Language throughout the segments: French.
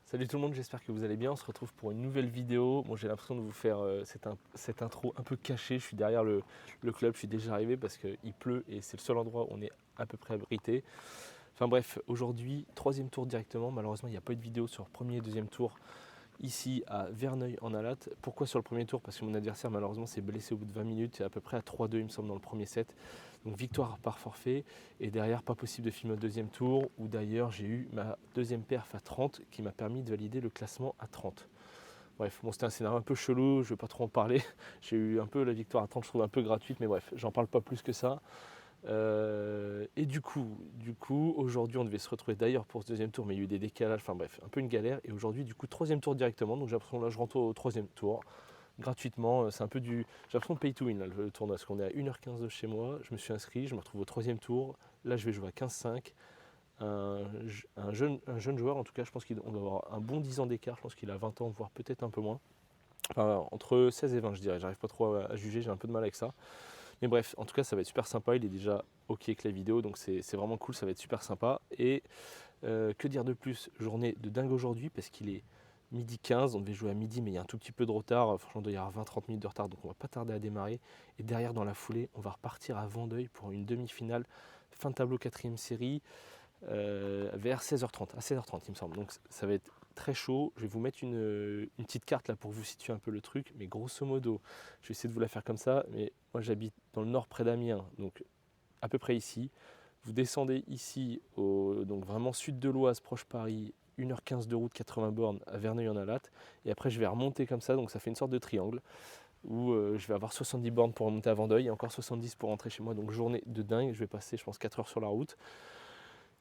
Salut tout le monde, j'espère que vous allez bien. On se retrouve pour une nouvelle vidéo. Bon, j'ai l'impression de vous faire cette intro un peu cachée. Je suis derrière le club, je suis déjà arrivé parce qu'il pleut et c'est le seul endroit où on est à peu près abrité. Enfin bref, aujourd'hui, troisième tour directement. Malheureusement, il n'y a pas eu de vidéo sur le premier et deuxième tour ici à Verneuil-en-Alatte. Pourquoi sur le premier tour? Parce que mon adversaire malheureusement s'est blessé au bout de 20 minutes, à peu près à 3-2 il me semble dans le premier set. Donc victoire par forfait et derrière pas possible de filmer au deuxième tour où d'ailleurs j'ai eu ma deuxième perf à 30 qui m'a permis de valider le classement à 30. Bref, bon, c'était un scénario un peu chelou, je ne vais pas trop en parler. J'ai eu un peu la victoire à 30, je trouve un peu gratuite, mais bref, j'en parle pas plus que ça. Et du coup, aujourd'hui, on devait se retrouver d'ailleurs pour ce deuxième tour, mais il y a eu des décalages, enfin bref, un peu une galère. Et aujourd'hui, du coup, troisième tour directement. Donc j'ai l'impression là, je rentre au troisième tour gratuitement. C'est un peu du. J'ai l'impression de pay to win là, le tournoi, parce qu'on est à 1h15 de chez moi. Je me suis inscrit, je me retrouve au troisième tour. Là, je vais jouer à 15-5. Un jeune joueur, en tout cas, je pense qu'on doit avoir un bon 10 ans d'écart. Je pense qu'il a 20 ans, voire peut-être un peu moins. Enfin, entre 16 et 20, je dirais. J'arrive pas trop à juger, j'ai un peu de mal avec ça. Mais bref, en tout cas, ça va être super sympa. Il est déjà OK avec la vidéo, donc c'est vraiment cool. Ça va être super sympa. Et que dire de plus? Journée de dingue aujourd'hui parce qu'il est midi 15. On devait jouer à midi, mais il y a un tout petit peu de retard. Franchement, il doit y avoir 20-30 minutes de retard, donc on va pas tarder à démarrer. Et derrière, dans la foulée, on va repartir à Vendeuil pour une demi-finale. Fin de tableau 4ème série vers 16h30. À 16h30, il me semble. Donc ça va être très chaud. Je vais vous mettre une petite carte là pour vous situer un peu le truc. Mais grosso modo, je vais essayer de vous la faire comme ça. Mais moi, j'habite dans le nord près d'Amiens, donc à peu près ici. Vous descendez ici, donc vraiment sud de l'Oise, proche Paris, 1h15 de route, 80 bornes à Verneuil-en-Alatte. Et après, je vais remonter comme ça, donc ça fait une sorte de triangle où je vais avoir 70 bornes pour remonter à Vendeuil et encore 70 pour rentrer chez moi. Donc journée de dingue, je vais passer, je pense, 4 heures sur la route.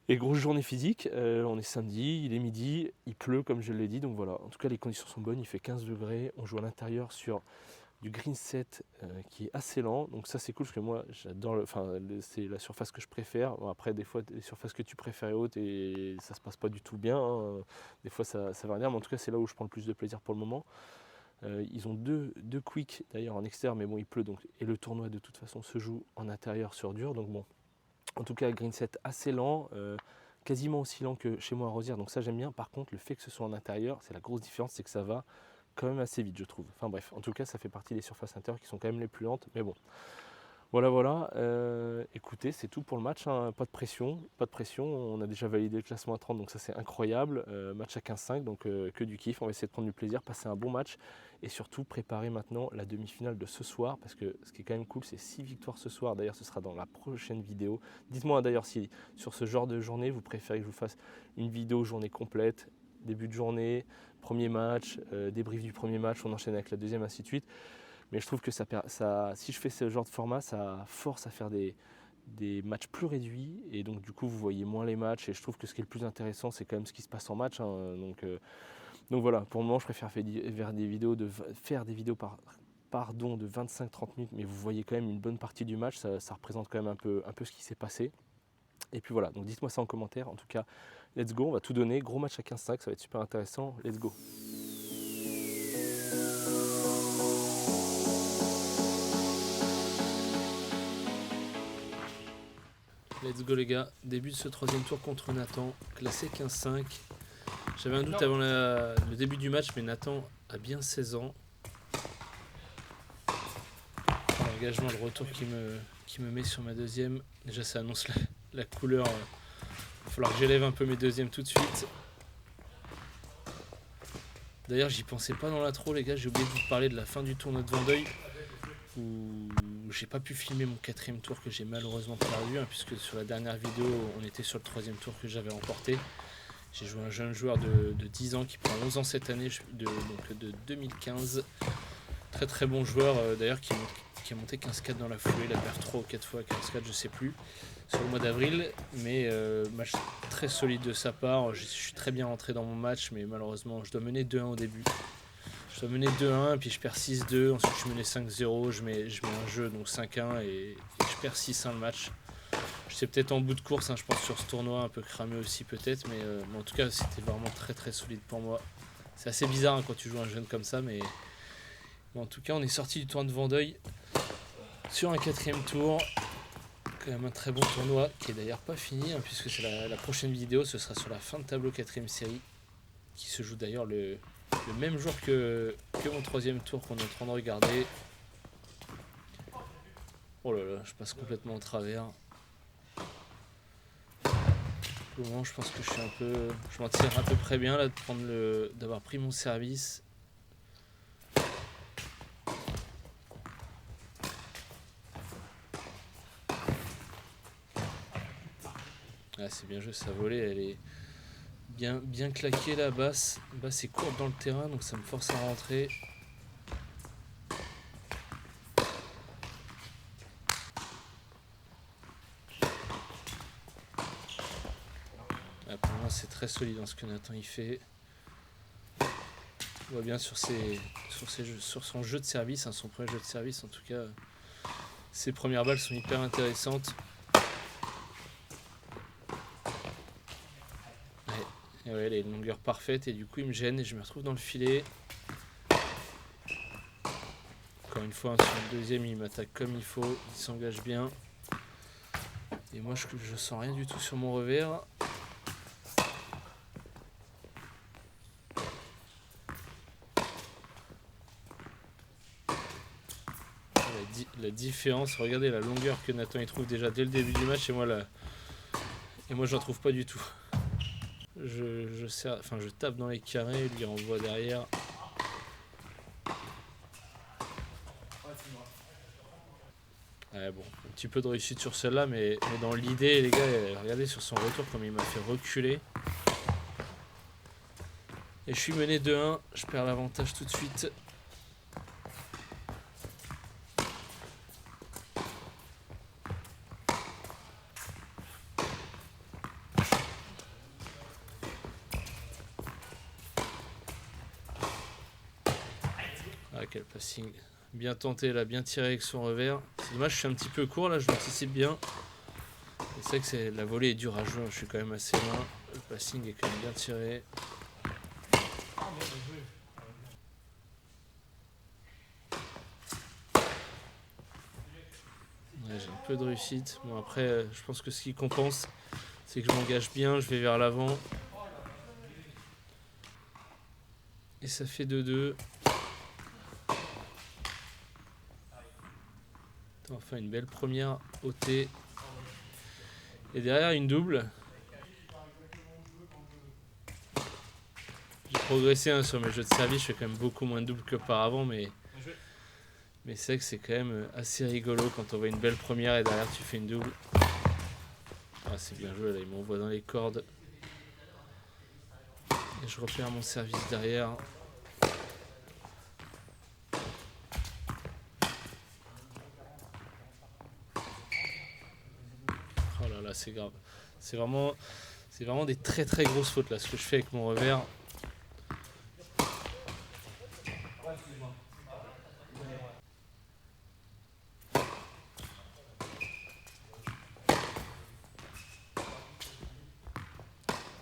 Et grosse journée physique, on est samedi, il est midi, il pleut comme je l'ai dit, donc voilà. En tout cas, les conditions sont bonnes, il fait 15 degrés, on joue à l'intérieur sur du green set qui est assez lent, donc ça c'est cool parce que moi j'adore, c'est la surface que je préfère. Bon, après des fois les surfaces que tu préfères est haute et ça se passe pas du tout bien, hein. Des fois ça va venir, mais en tout cas c'est là où je prends le plus de plaisir pour le moment. Ils ont deux quick d'ailleurs en externe, mais bon il pleut donc, et le tournoi de toute façon se joue en intérieur sur dur, donc bon. En tout cas, green set assez lent, quasiment aussi lent que chez moi à Rosières, donc ça j'aime bien. Par contre, le fait que ce soit en intérieur, c'est la grosse différence, c'est que ça va quand même assez vite, je trouve. Enfin bref, en tout cas, ça fait partie des surfaces intérieures qui sont quand même les plus lentes, mais bon. Voilà. Écoutez, c'est tout pour le match, hein. Pas de pression. On a déjà validé le classement à 30, donc ça c'est incroyable. Match à 15-5, donc que du kiff. On va essayer de prendre du plaisir, passer un bon match et surtout préparer maintenant la demi-finale de ce soir, parce que ce qui est quand même cool, c'est 6 victoires ce soir. D'ailleurs, ce sera dans la prochaine vidéo. Dites-moi d'ailleurs si sur ce genre de journée, vous préférez que je vous fasse une vidéo journée complète, début de journée, premier match, débrief du premier match, on enchaîne avec la deuxième, ainsi de suite. Mais je trouve que si je fais ce genre de format, ça force à faire des matchs plus réduits. Et donc du coup, vous voyez moins les matchs. Et je trouve que ce qui est le plus intéressant, c'est quand même ce qui se passe en match, hein. Donc voilà, pour le moment, je préfère faire des vidéos de 25-30 minutes. Mais vous voyez quand même une bonne partie du match. Ça représente quand même un peu ce qui s'est passé. Et puis voilà, donc dites-moi ça en commentaire. En tout cas, let's go, on va tout donner. Gros match à 15-5, ça va être super intéressant. Let's go. Let's go les gars, début de ce troisième tour contre Nathan, classé 15-5. J'avais un doute avant le début du match, mais Nathan a bien 16 ans. L'engagement, le retour qui me met sur ma deuxième. Déjà ça annonce la couleur. Il va falloir que j'élève un peu mes deuxièmes tout de suite. D'ailleurs j'y pensais pas dans l'intro les gars, j'ai oublié de vous parler de la fin du tournoi de Vendeuil, où j'ai pas pu filmer mon quatrième tour que j'ai malheureusement perdu, hein, puisque sur la dernière vidéo on était sur le troisième tour que j'avais remporté. J'ai joué un jeune joueur de 10 ans qui prend 11 ans cette année, donc de 2015. Très très bon joueur d'ailleurs qui a monté 15-4 dans la foulée, il a perdu 3 ou 4 fois 15-4 je sais plus, sur le mois d'avril, mais match très solide de sa part. Je suis très bien rentré dans mon match, mais malheureusement je dois mener 2-1 au début. Je dois mener 2-1, puis je perds 6-2, ensuite je menais 5-0, je mets un jeu, donc 5-1, et je perds 6-1 le match. J'étais peut-être en bout de course, hein, je pense, sur ce tournoi, un peu cramé aussi peut-être, mais en tout cas c'était vraiment très très solide pour moi. C'est assez bizarre hein, quand tu joues un jeune comme ça, mais en tout cas on est sorti du tournoi de Vendeuil sur un quatrième tour. Quand même un très bon tournoi, qui est d'ailleurs pas fini, hein, puisque c'est la prochaine vidéo, ce sera sur la fin de tableau 4ème série. qui se joue d'ailleurs le même jour que mon 3e tour qu'on est en train de regarder. Oh là là, je passe complètement au travers. Pour le moment, je pense que je m'en tire à peu près bien là d'avoir pris mon service. Ah, c'est bien joué, sa volée, elle est bien claquée là, basse et courte dans le terrain, donc ça me force à rentrer. Ah, pour moi, c'est très solide dans ce que Nathan il fait. On voit bien sur son jeu de service, hein, son premier jeu de service en tout cas, ses premières balles sont hyper intéressantes. Et ouais, elle a une longueur parfaite et du coup il me gêne et je me retrouve dans le filet. Encore une fois, hein, sur le deuxième, il m'attaque comme il faut, il s'engage bien. Et moi je sens rien du tout sur mon revers. La différence, regardez la longueur que Nathan il trouve déjà dès le début du match et moi j'en trouve pas du tout. Je tape dans les carrés, lui renvoie derrière. Ouais, bon, un petit peu de réussite sur celle-là, mais dans l'idée, les gars, regardez sur son retour comme il m'a fait reculer. Et je suis mené 2-1, je perds l'avantage tout de suite. Ah, quel passing. Bien tenté là, bien tiré avec son revers. C'est dommage, je suis un petit peu court là, je l'anticipe bien. C'est vrai que la volée est dure à jouer, je suis quand même assez loin. Le passing est quand même bien tiré. Ouais, j'ai un peu de réussite. Bon après, je pense que ce qui compense, c'est que je m'engage bien, je vais vers l'avant. Et ça fait 2-2. Enfin une belle première OT. Et derrière une double. J'ai progressé hein, sur mes jeux de service, je fais quand même beaucoup moins de doubles qu'auparavant, mais c'est vrai que c'est quand même assez rigolo quand on voit une belle première et derrière tu fais une double. Ah, c'est bien joué là, il m'envoie dans les cordes. Et je repère mon service derrière. Oh là là, c'est grave. C'est vraiment des très très grosses fautes là, ce que je fais avec mon revers.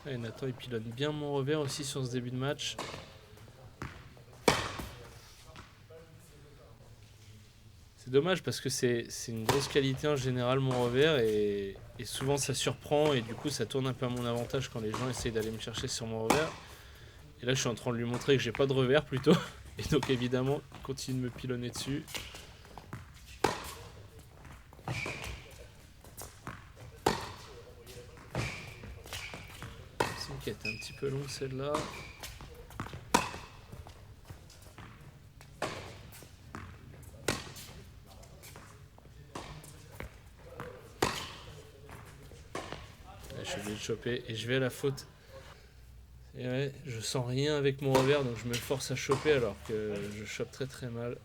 Et Nathan il pilote bien mon revers aussi sur ce début de match. C'est dommage parce que c'est une grosse qualité en général mon revers et souvent ça surprend et du coup ça tourne un peu à mon avantage quand les gens essayent d'aller me chercher sur mon revers. Et là je suis en train de lui montrer que j'ai pas de revers plutôt. Et donc évidemment il continue de me pilonner dessus. C'est qui était un petit peu longue celle-là. Je suis obligé de choper et je vais à la faute. Et ouais, je sens rien avec mon revers donc je me force à choper alors que je chope très très mal.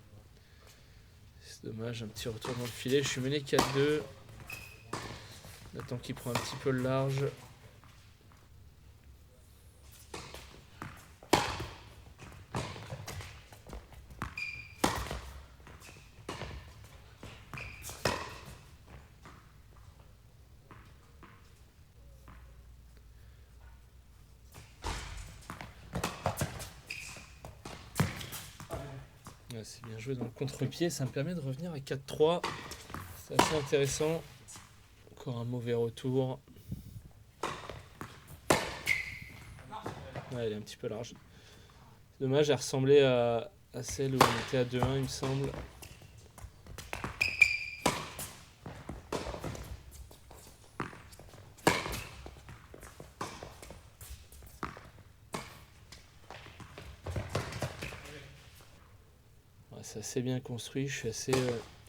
C'est dommage, un petit retour dans le filet. Je suis mené 4-2. Nathan qui prend un petit peu le large. Ouais, c'est bien joué dans le contre-pied, ça me permet de revenir à 4-3. C'est assez intéressant. Encore un mauvais retour. Ouais, Ouais, elle est un petit peu large. Dommage, elle ressemblait à celle où on était à 2-1, il me semble. Ouais, c'est assez bien construit. Je suis assez,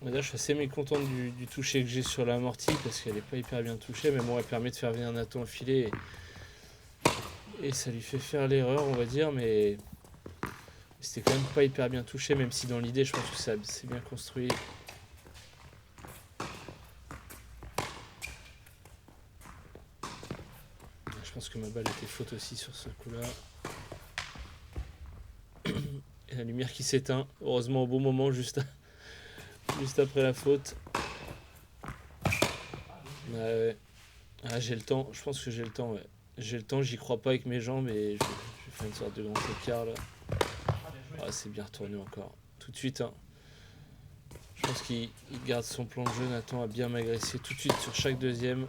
on va dire, je suis assez mécontent du toucher que j'ai sur l'amorti parce qu'elle n'est pas hyper bien touchée. Mais bon, elle permet de faire venir Nathan enfiler et ça lui fait faire l'erreur, on va dire. Mais c'était quand même pas hyper bien touché, même si dans l'idée, je pense que c'est bien construit. Je pense que ma balle était faute aussi sur ce coup-là. Et la lumière qui s'éteint, heureusement au bon moment, juste après la faute. Ouais. Ah, j'ai le temps, je pense que j'ai le temps, ouais. J'ai le temps, j'y crois pas avec mes jambes et je vais faire une sorte de grand écart là. Ah, c'est bien retourné encore. Tout de suite, hein. Je pense qu'il garde son plan de jeu, Nathan a bien m'agresser tout de suite sur chaque deuxième.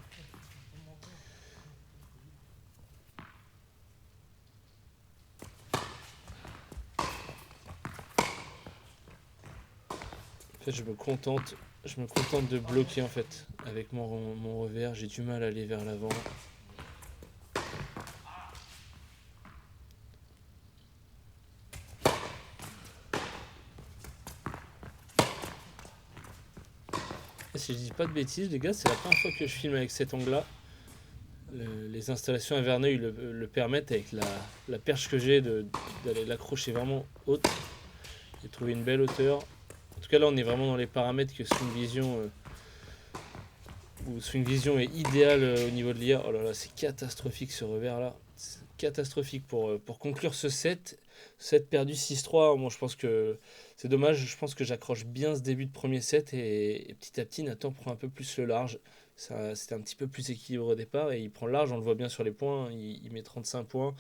En fait, je me contente de bloquer en fait avec mon revers. J'ai du mal à aller vers l'avant. Et si je dis pas de bêtises, les gars, c'est la première fois que je filme avec cet angle-là. Les installations à Verneuil le permettent avec la perche que j'ai d'aller l'accrocher vraiment haute. J'ai trouvé une belle hauteur. En tout cas, là, on est vraiment dans les paramètres que Swing Vision où Swing Vision est idéal au niveau de l'IA. Oh là là, c'est catastrophique ce revers là. C'est catastrophique pour conclure ce set. Set perdu 6-3. Bon, je pense que c'est dommage. Je pense que j'accroche bien ce début de premier set et petit à petit, Nathan prend un peu plus le large. C'était un petit peu plus équilibré au départ et il prend le large. On le voit bien sur les points. Il met 35 points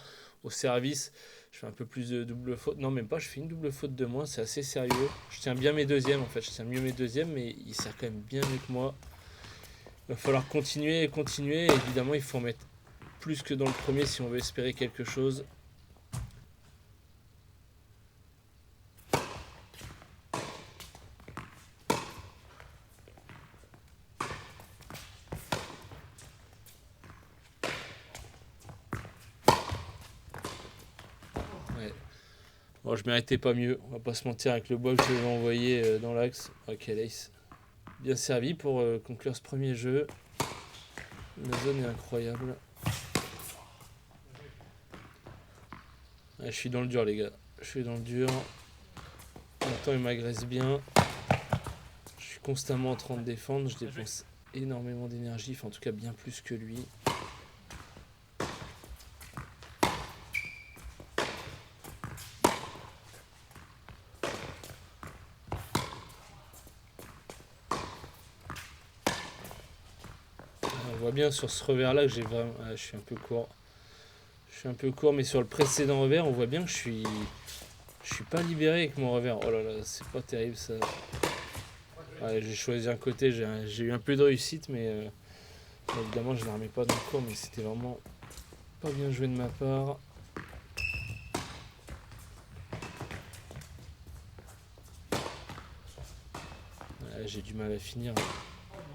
au service. Je fais un peu plus de double faute. Non, même pas. Je fais une double faute de moins. C'est assez sérieux. Je tiens bien mes deuxièmes en fait. Je tiens mieux mes deuxièmes, mais il sert quand même bien mieux que moi. Il va falloir continuer et continuer. Évidemment, il faut en mettre plus que dans le premier si on veut espérer quelque chose. Ouais. Bon, je méritais pas mieux. On va pas se mentir avec le bois que je vais envoyer dans l'axe. Ok, ace. Bien servi pour conclure ce premier jeu. La zone est incroyable. Ouais, je suis dans le dur, les gars. Je suis dans le dur. Maintenant, il m'agresse bien. Je suis constamment en train de défendre. Je dépense énormément d'énergie. Enfin, en tout cas, bien plus que lui. On voit bien sur ce revers là que j'ai vraiment. Ah, je suis un peu court. Je suis un peu court, mais sur le précédent revers, on voit bien que je suis pas libéré avec mon revers. Oh là là, c'est pas terrible ça. Ouais, j'ai choisi un côté, j'ai eu un peu de réussite, mais évidemment je ne la remets pas dans le cours, mais c'était vraiment pas bien joué de ma part. Ouais, j'ai du mal à finir.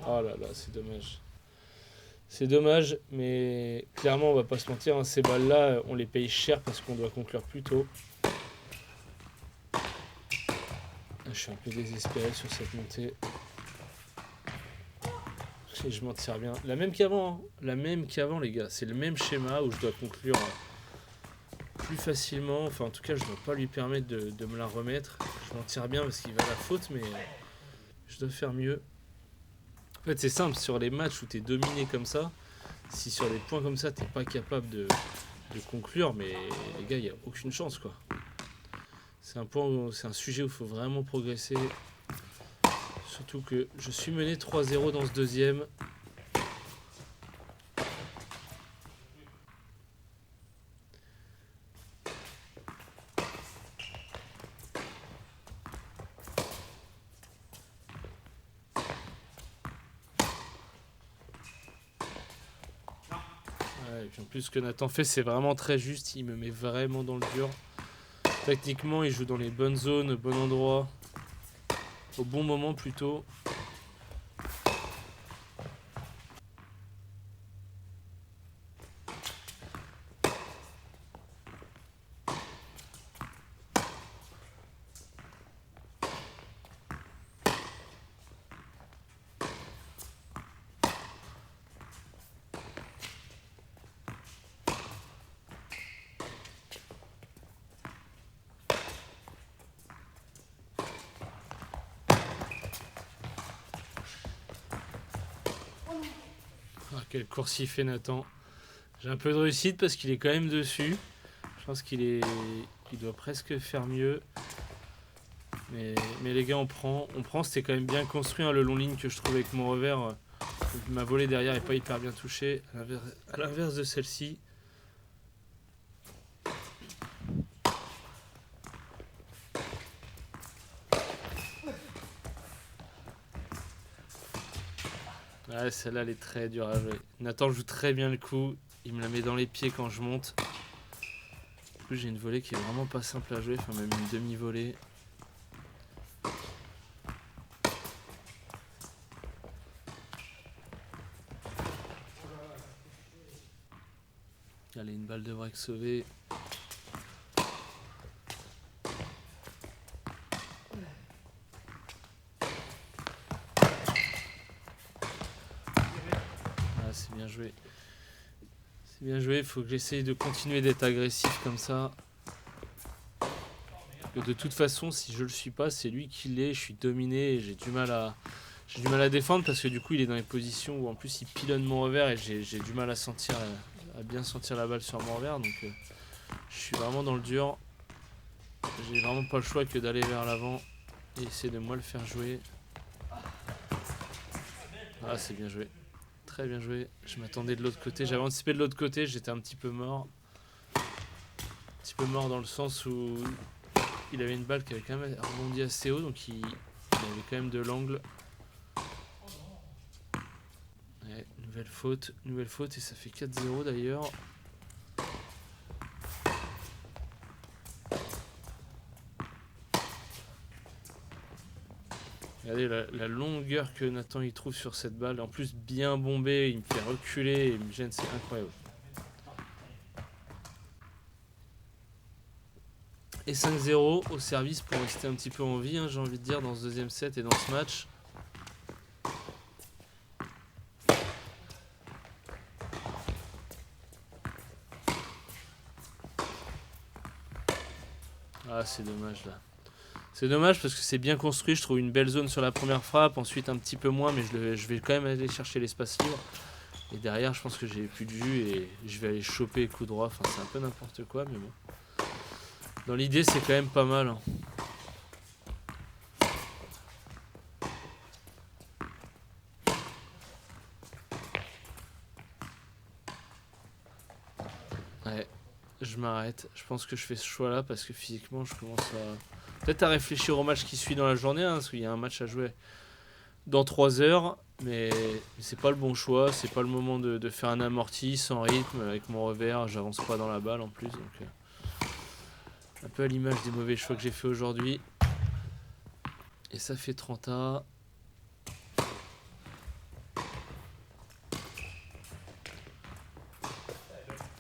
Oh là là, c'est dommage. C'est dommage, mais clairement, on va pas se mentir, hein, ces balles-là, on les paye cher parce qu'on doit conclure plus tôt. Je suis un peu désespéré sur cette montée. Et je m'en tire bien. La même qu'avant, hein. La même qu'avant, les gars. C'est le même schéma où je dois conclure plus facilement. Enfin, en tout cas, je ne dois pas lui permettre de me la remettre. Je m'en tire bien parce qu'il va à la faute, mais je dois faire mieux. En fait, c'est simple. Sur les matchs où tu es dominé comme ça, si sur des points comme ça, tu n'es pas capable de conclure, mais les gars, il n'y a aucune chance, quoi. C'est un sujet où il faut vraiment progresser. Surtout que je suis mené 3-0 dans ce deuxième. Ouais, En plus, ce que Nathan fait, c'est vraiment très juste. Il me met vraiment dans le dur. Techniquement, il joue dans les bonnes zones, au bon endroit, au bon moment plutôt. Ah, quelle course il fait Nathan. J'ai un peu de réussite parce qu'il est quand même dessus. Je pense qu'il doit presque faire mieux. Mais les gars, on prend. C'était quand même bien construit, hein, le long ligne que je trouve avec mon revers. Ma volée derrière n'est pas hyper bien touchée. À l'inverse de celle-ci. Ouais, celle-là, elle est très dure à jouer. Nathan joue très bien le coup. Il me la met dans les pieds quand je monte. En plus, j'ai une volée qui est vraiment pas simple à jouer. Enfin, même une demi-volée. Allez, une balle de break sauvée. Ah, c'est bien joué. C'est bien joué, il faut que j'essaye de continuer d'être agressif comme ça. De toute façon, si je le suis pas, c'est lui qui l'est, je suis dominé et j'ai du mal à défendre parce que du coup il est dans les positions où en plus il pilonne mon revers et j'ai du mal à bien sentir la balle sur mon revers, donc je suis vraiment dans le dur. J'ai vraiment pas le choix que d'aller vers l'avant et essayer de moi le faire jouer. Ah, c'est bien joué. Très bien joué. Je m'attendais de l'autre côté. J'avais anticipé de l'autre côté. J'étais un petit peu mort. Un petit peu mort dans le sens où il avait une balle qui avait quand même rebondi assez haut. Donc il avait quand même de l'angle. Ouais, nouvelle faute. Nouvelle faute. Et ça fait 4-0 d'ailleurs. Regardez la longueur que Nathan y trouve sur cette balle. En plus, bien bombé. Il me fait reculer. Il me gêne. C'est incroyable. Et 5-0 au service pour rester un petit peu en vie, hein, j'ai envie de dire, dans ce deuxième set et dans ce match. Ah, c'est dommage là. C'est dommage parce que c'est bien construit. Je trouve une belle zone sur la première frappe, ensuite un petit peu moins, mais je vais quand même aller chercher l'espace libre. Et derrière, je pense que j'ai plus de vue et je vais aller choper coup droit. Enfin, c'est un peu n'importe quoi, mais bon. Dans l'idée, c'est quand même pas mal, hein. Ouais, je m'arrête. Je pense que je fais ce choix-là parce que physiquement, je commence peut-être à réfléchir au match qui suit dans la journée, hein, parce qu'il y a un match à jouer dans 3 heures, mais c'est pas le bon choix. C'est pas le moment de faire un amorti sans rythme avec mon revers. J'avance pas dans la balle en plus, donc un peu à l'image des mauvais choix que j'ai fait aujourd'hui. Et ça fait 30A.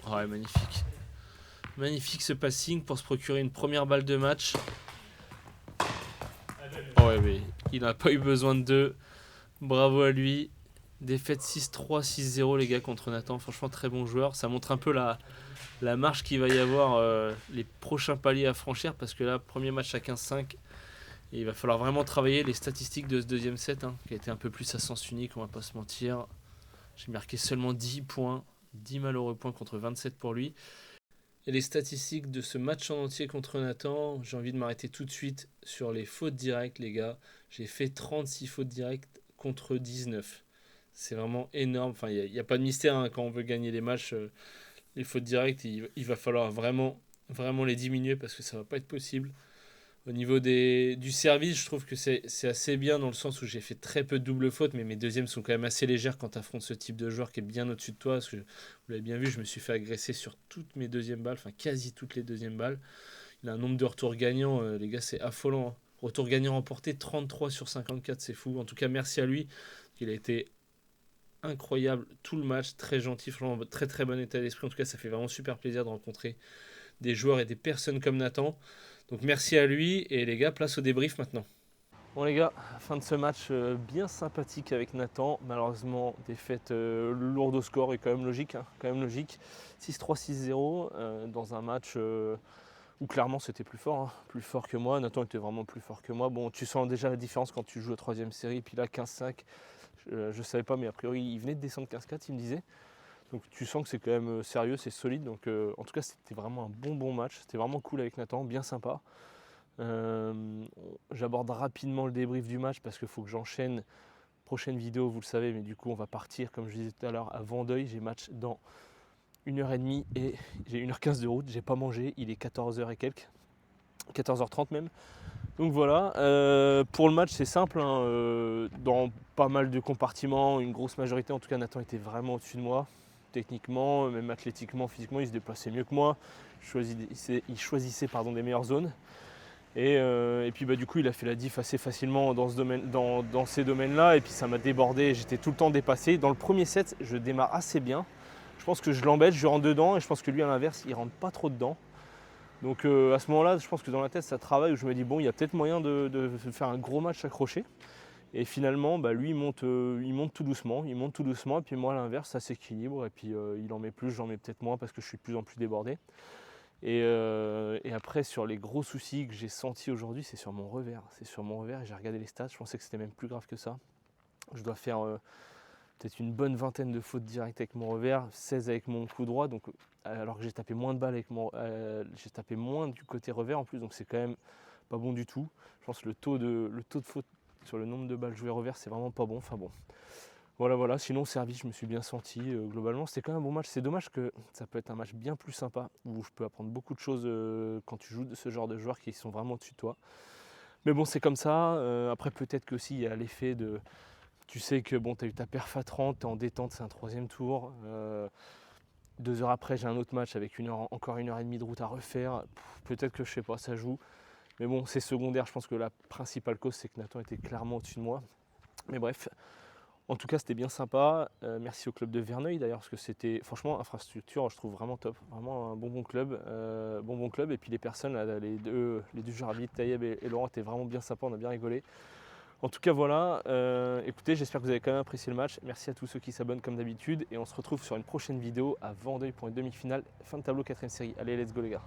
Ouais, magnifique. Magnifique ce passing pour se procurer une première balle de match. Ouais, mais il n'a pas eu besoin de deux. Bravo à lui. Défaite 6-3, 6-0 les gars contre Nathan. Franchement, très bon joueur. Ça montre un peu la marche qu'il va y avoir, les prochains paliers à franchir. Parce que là, premier match à 15-5. Et il va falloir vraiment travailler les statistiques de ce deuxième set, hein, qui a été un peu plus à sens unique, on va pas se mentir. J'ai marqué seulement 10 points. 10 malheureux points contre 27 pour lui. Et les statistiques de ce match en entier contre Nathan, j'ai envie de m'arrêter tout de suite sur les fautes directes, les gars. J'ai fait 36 fautes directes contre 19. C'est vraiment énorme. Enfin, il n'y a pas de mystère, hein, quand on veut gagner les matchs. Les fautes directes, il va falloir vraiment les diminuer parce que ça va pas être possible. Au niveau du service, je trouve que c'est assez bien dans le sens où j'ai fait très peu de doubles fautes, mais mes deuxièmes sont quand même assez légères quand tu affrontes ce type de joueur qui est bien au-dessus de toi. Parce que vous l'avez bien vu, je me suis fait agresser sur toutes mes deuxièmes balles, enfin quasi toutes les deuxièmes balles. Il a un nombre de retours gagnants, les gars, c'est affolant, hein. Retour gagnant remporté 33 sur 54, c'est fou. En tout cas, merci à lui. Il a été incroyable tout le match, très gentil, franchement, très très bon état d'esprit. En tout cas, ça fait vraiment super plaisir de rencontrer des joueurs et des personnes comme Nathan. Donc merci à lui et les gars, place au débrief maintenant. Bon les gars, fin de ce match bien sympathique avec Nathan. Malheureusement, défaite lourde au score et quand même logique. Hein, quand même logique. 6-3, 6-0 dans un match où clairement c'était plus fort. Hein, plus fort que moi. Nathan était vraiment plus fort que moi. Bon, tu sens déjà la différence quand tu joues la troisième série. Puis là, 15-5, je savais pas, mais a priori, il venait de descendre 15-4, il me disait. Donc tu sens que c'est quand même sérieux, c'est solide. Donc en tout cas, c'était vraiment un bon match. C'était vraiment cool avec Nathan, bien sympa. J'aborde rapidement le débrief du match parce qu'il faut que j'enchaîne. Prochaine vidéo, vous le savez, mais du coup, on va partir, comme je disais tout à l'heure, à Vendeuil. J'ai match dans 1h30 et j'ai 1h15 de route. J'ai pas mangé, il est 14h et quelques, 14h30 même. Donc voilà, pour le match, c'est simple. Hein, dans pas mal de compartiments, une grosse majorité, en tout cas, Nathan était vraiment au-dessus de moi. Techniquement, même athlétiquement, physiquement, il se déplaçait mieux que moi. Il choisissait des meilleures zones. Et puis du coup, il a fait la diff assez facilement dans ces domaines-là. Et puis ça m'a débordé, j'étais tout le temps dépassé. Dans le premier set, je démarre assez bien. Je pense que je l'embête, je rentre dedans. Et je pense que lui, à l'inverse, il rentre pas trop dedans. Donc à ce moment-là, je pense que dans la tête, ça travaille. Où je me dis, bon, il y a peut-être moyen de faire un gros match accroché. Et finalement, lui, il monte tout doucement. Il monte tout doucement. Et puis moi, à l'inverse, ça s'équilibre. Et puis il en met plus, j'en mets peut-être moins parce que je suis de plus en plus débordé. Et après, sur les gros soucis que j'ai sentis aujourd'hui, c'est sur mon revers. C'est sur mon revers et j'ai regardé les stats. Je pensais que c'était même plus grave que ça. Je dois faire peut-être une bonne vingtaine de fautes directes avec mon revers, 16 avec mon coup droit. Donc, alors que j'ai tapé moins de balles j'ai tapé moins du côté revers en plus. Donc c'est quand même pas bon du tout. Je pense que le taux de faute sur le nombre de balles jouées revers, c'est vraiment pas bon. Enfin bon. Voilà. Sinon, service, je me suis bien senti. Globalement, c'était quand même un bon match. C'est dommage que ça peut être un match bien plus sympa où je peux apprendre beaucoup de choses quand tu joues de ce genre de joueurs qui sont vraiment au-dessus de toi. Mais bon, c'est comme ça. Après, peut-être qu'aussi, il y a l'effet de. Tu sais que bon, tu as eu ta perf à 30, tu es en détente, c'est un troisième tour. 2 heures après, j'ai un autre match avec encore 1h30 de route à refaire. Peut-être que je sais pas, ça joue. Mais bon, c'est secondaire. Je pense que la principale cause, c'est que Nathan était clairement au-dessus de moi. Mais bref. En tout cas, c'était bien sympa. Merci au club de Verneuil d'ailleurs, parce que c'était franchement infrastructure, je trouve vraiment top. Vraiment un bon club. Bon club. Et puis les personnes, là, les deux joueurs, Tayeb et Laurent, étaient vraiment bien sympas, on a bien rigolé. En tout cas, voilà. Écoutez, j'espère que vous avez quand même apprécié le match. Merci à tous ceux qui s'abonnent comme d'habitude. Et on se retrouve sur une prochaine vidéo à Vendeuil pour une demi-finale. Fin de tableau 4ème série. Allez, let's go les gars.